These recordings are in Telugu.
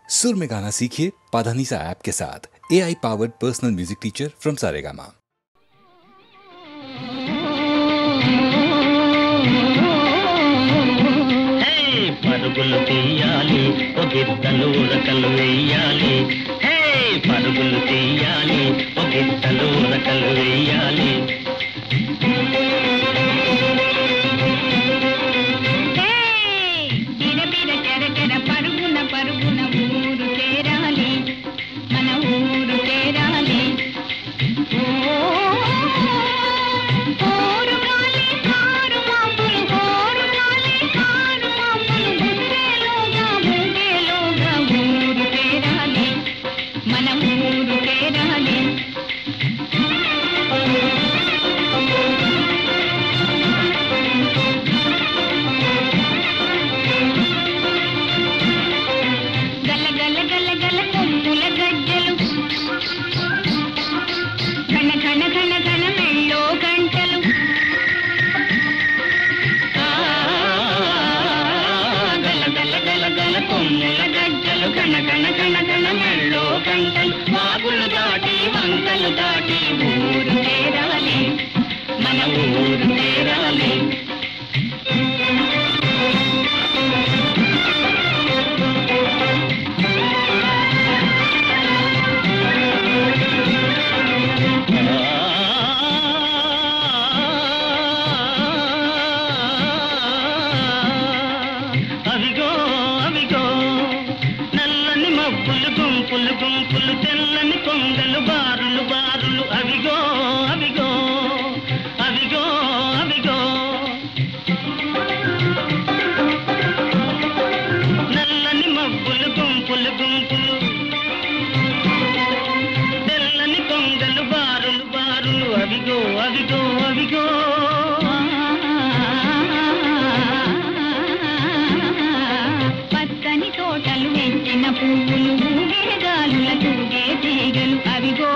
सुर में गाना सीखिए पाधानीसा ऐप के साथ। AI powered personal music teacher from Saregama. పరుగులు తీయాలి ఓ గిత్తలు రకలు వేయాలి. హే పరుగులు తీయాలి ఓ గిత్తలు రకలు వేయాలి. పరుగున పరుగున ఊరు చేరాలి, మన ఊరు చేరాలి. వాగులు దాటి వంకలు దాటి ఊరు చేరాలి, మన ఊరు చేరాలి. అవిగో అవిగో నల్లని మబ్బులు గుంపులు గుంపులు, తెల్లని కొంగలు బారులు బారులు. అవిగో అవిగో అవిగో అవిగో నల్లని మబ్బులు గుంపులు గుంపులు, తెల్లని కొంగలు బారులు బారులు. అవిగో అవిగో అవిగో పచ్చని తోటలు వెంచిన పువ్వులు, ఊగే గాలుల తూగే తీగలు. అవిగో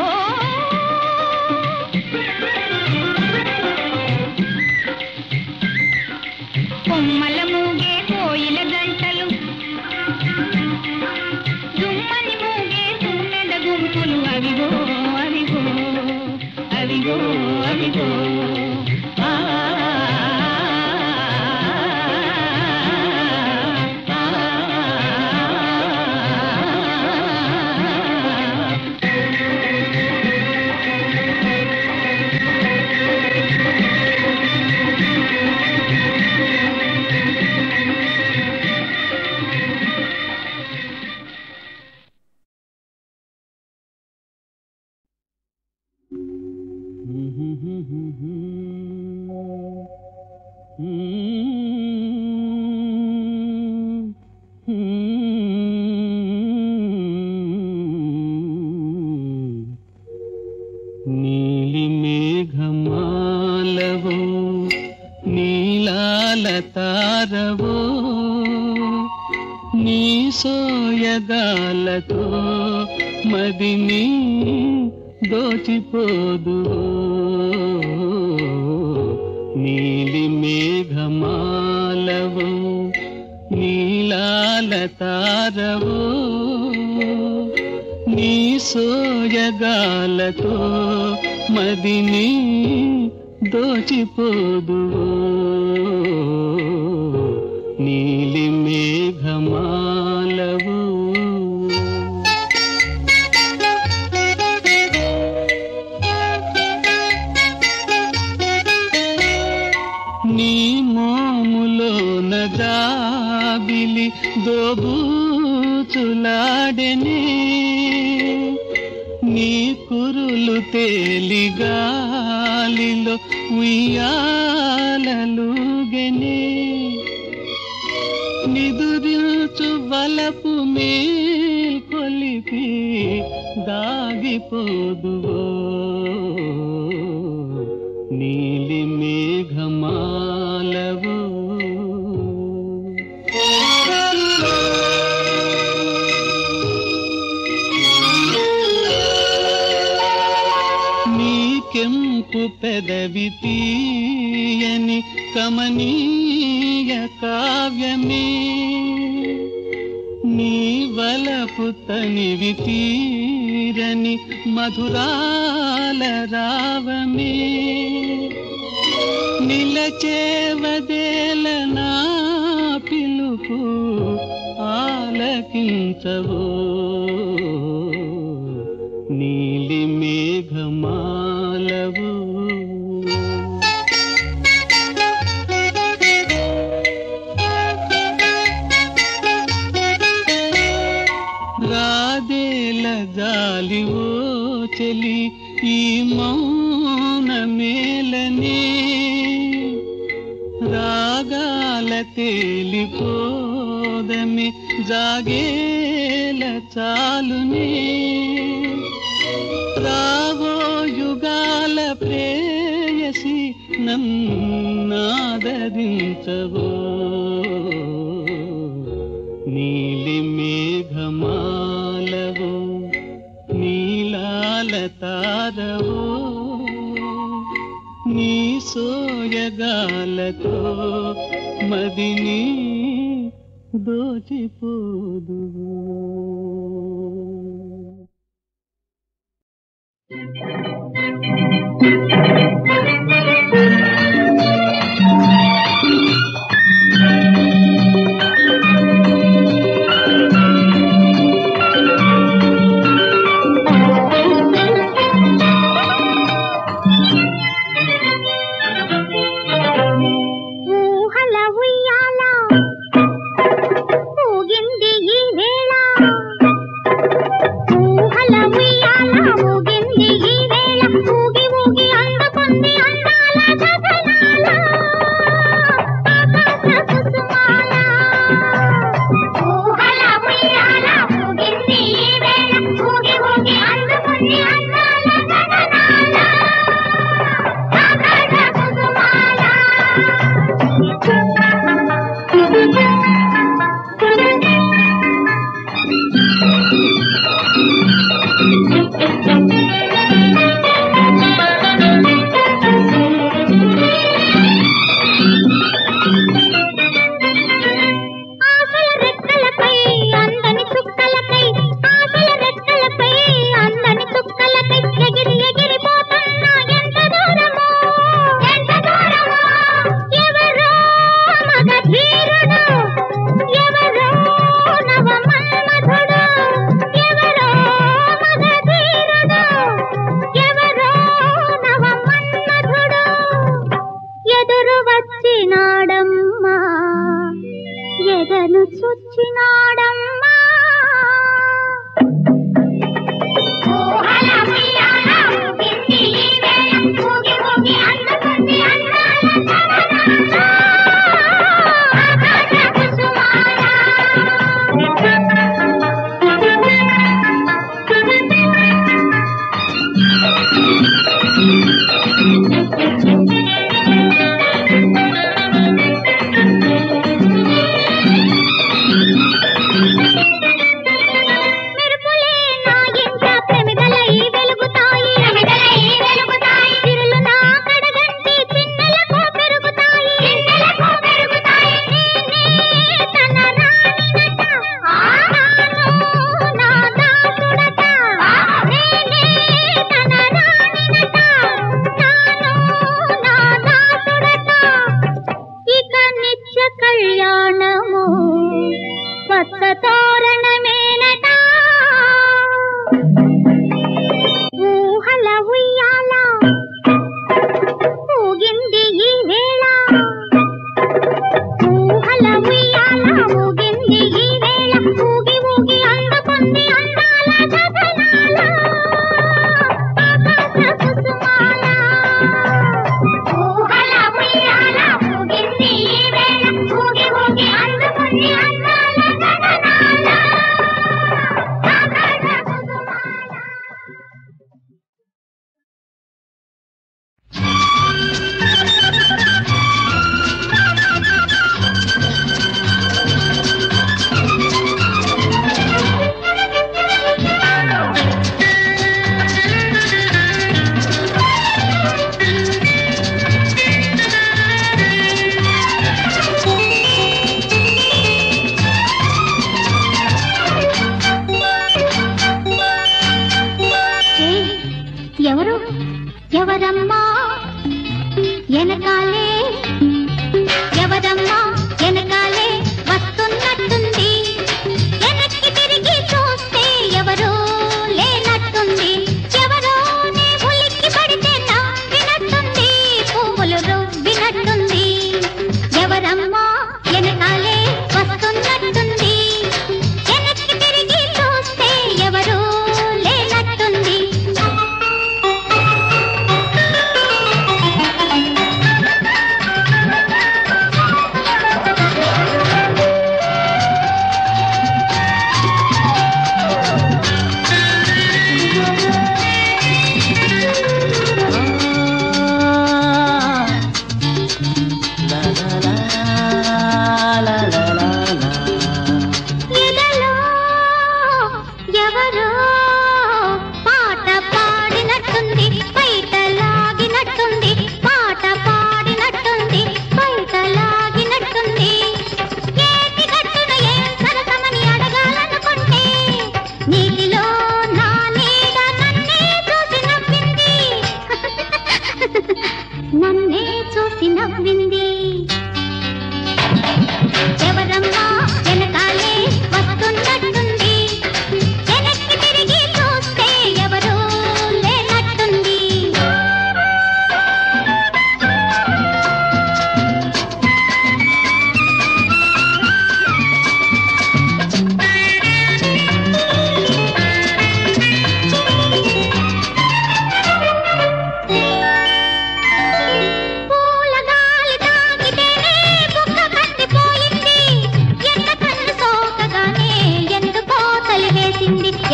కొమ్మల మూగే కోయిల గంటలు, దుమ్మని మూగే తుమ్మెద గుంపులు. అవిగో అవిగో అవిగో అవిగో నీలి మేఘమాలవో నీలాల తారవో, నీ సోయగాలతో మదిని దోచిపోదు. నీలి మేఘమాలవో నీలాల తారవో, నీ సోయగాలతో మదిని దోచిపోదు. నీలి మేఘమాలవో నీ మోములోన జాబిలి దోబూచులాడెనే, నీ కురులు తేలి గాలిలో ఉయ్యాలలుగెనే. నిదురిల్చు వలపు మేల్కొలిపి దాగిపోదువో. నీలి మేఘమాలవో నీ కెంపు పెదవి తీయని కమనీయ కావ్యమే, నీ వల కాలపు తనివి తీరని మధురాల రావమే నిలచేవదేల నా పిలుపు ఆలకించవో నీలి మేఘమాలవు రాదేల జాలివో చెలి ఈ మౌన మేలనే రాగాల తేలిపోదమే జాగేల చాలునే రావో యుగాల ప్రేయసి నన్నాదరించవో నీలి మేఘమాలవో నీలాల తారవో నీ సోయగాలతో మదిని దోచిపోదు ఊహల ఉయ్యాల ఊగింది ఈ వేళ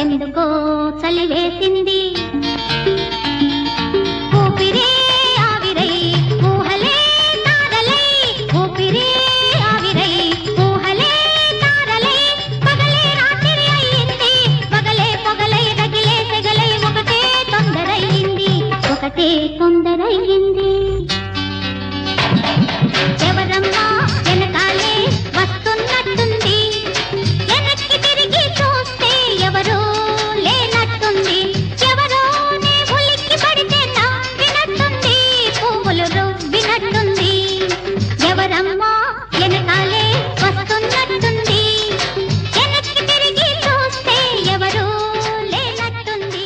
ఎందుకో చలివేసింది ఊపిరే ఆవిరై ఊహలే తారలై ఊపిరే ఆవిరై ఊహలే తారలై పగలే రాత్రి అయ్యింది పగలే పొగలై రగిలే సెగలై ఒకటే తొందరయ్యింది ఎవరమ్మా వెనకాలే వస్తున్నట్టుంది వెనక్కి తిరిగి చూస్తే ఎవరూ లేనట్టుంది ఎవరో నీ ఉలిక్కి పడితే నవ్వినట్టుంది పువ్వులు రువ్వినట్టుంది ఎవరమ్మా వెనకాలే వస్తున్నట్టుంది వెనక్కి తిరిగి చూస్తే ఎవరూ లేనట్టుంది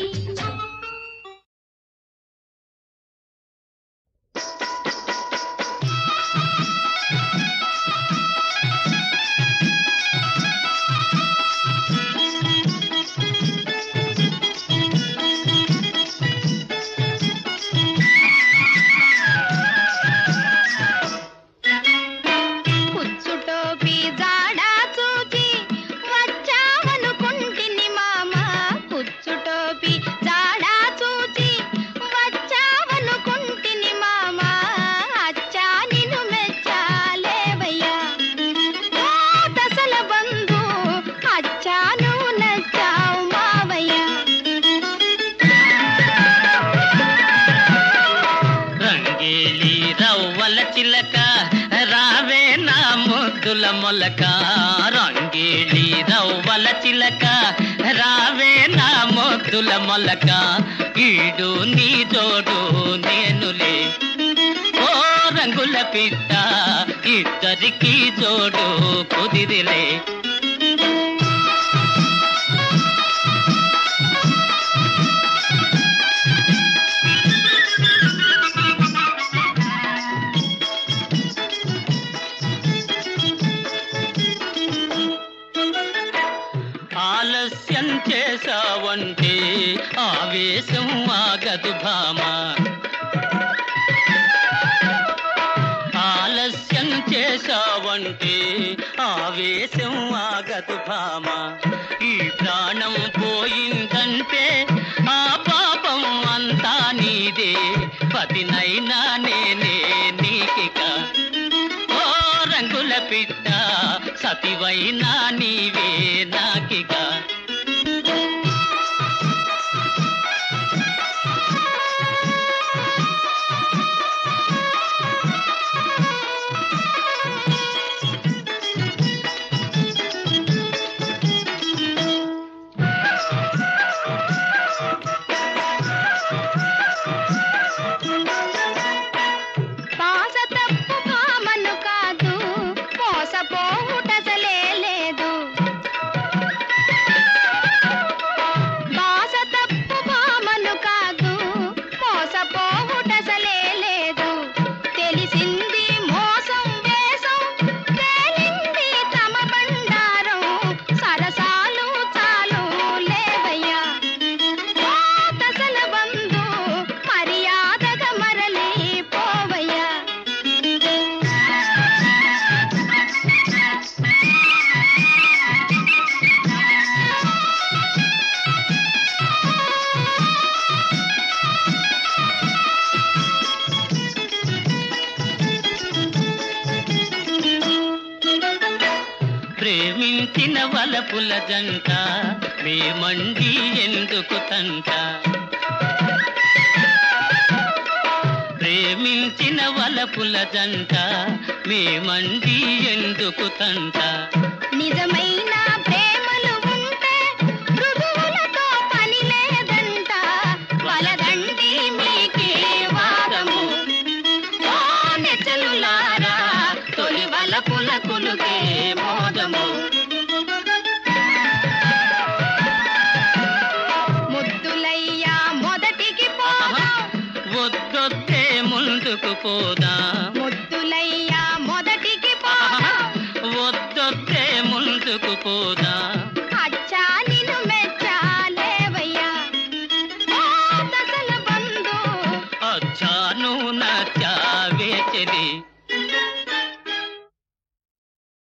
మొలక రంగేళి రవ్వల చిలక రావే నా మొద్దుల మొలక ఈడు నీ జోడు నేనులే ఓ రంగుల పిట్ట ఇద్దరికి జోడు కుదిరిలే ఆలస్యం చేసావంటే ఆవేశం ఆగదు భామ ఆలస్యం చేసావంటే ఆవేశం ఆగదు భామ ఈ ప్రాణం పోయిందంటే ఆ పాపం అంతా నీదే పతినైనా నేనే నీకిక ఓ రంగుల పిట్ట సతివైనా నీవే నాకిక ప్రేమించిన వలపుల జంట మేమండి ఎందుకు తంట ప్రేమించిన వలపుల జంట మేమండి ఎందుకు తంట నిజమైన ప్రేమలు ఉంటే మృదువులతో పని లేదంట వలదండి మీకే వాదము ఓ నెచ్చలులారా తొలి వలపుల కులుకే మోదము ముద్దులయ్యా మొదటికి పోదాం వద్దొద్దే ముందుకు పోదా ముద్దులయ్యా మొదటికి పోదాం వద్దొద్దే ముందుకు పోదా